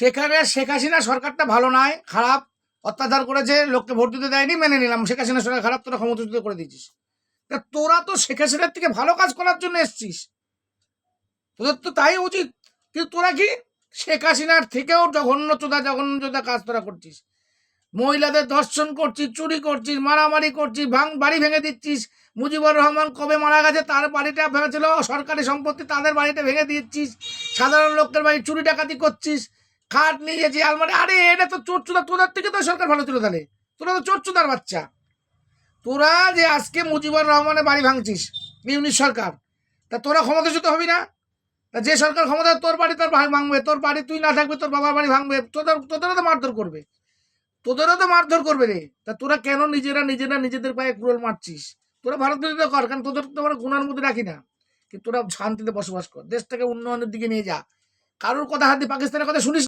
সেখানে শেখ হাসিনা সরকারটা ভালো নয়, খারাপ, অত্যাচার করেছে, লোককে ভোট দিতে দেয়নি, মেনে নিলাম শেখ হাসিনা সরকার খারাপ, তোরা ক্ষমতাচ্যুত করে দিয়েছিস। তা তোরা তো শেখ হাসিনার থেকে ভালো কাজ করার জন্য এসছিস, তোদের তো তাই উচিত। কিন্তু তোরা কি শেখ হাসিনার থেকেও জঘন্য কাজ তোরা করছিস। মহিলাদের ধর্ষণ করছিস, চুরি করছিস, মারামারি করছিস, বাড়ি ভেঙে দিচ্ছিস। মুজিবুর রহমান কবে মারা গেছে, তার বাড়িটা ভেঙেছিল, সরকারি সম্পত্তি, তাদের বাড়িটা ভেঙে দিচ্ছিস। সাধারণ লোকের বাড়ি চুরি ডাকাতি করছিস, খাট নিয়ে গেছি, আলমারি। আরে এটা তো চোরচুদা, তোদের থেকে তো সরকার ভালো ছিল। তাহলে তোরা তো চোরচুদার বাচ্চা। তোরা যে আজকে মুজিবুর রহমানের বাড়ি ভাঙছিস, ইউনিট সরকার, তা তোরা ক্ষমতাচ্যুত হবি না? তা যে সরকার ক্ষমতা, তোর বাড়ি তোর ভাঙবে, তোর বাড়ি তুই না থাকবে, তোর বাবার বাড়ি ভাঙবে, তোদেরও তো মারধর করবে, রে। তা তোরা কেন নিজেদের পায়ে কুড়োল মারছিস? তোরা ভারত বিরোধিতা কর, কারণ তোদের তো গুণার মধ্যে রাখি না। কিন্তু তোরা শান্তিতে বসবাস কর, দেশটাকে উন্নয়নের দিকে নিয়ে যা। কারোর কথা হাত দিয়ে পাকিস্তানের কথা শুনিস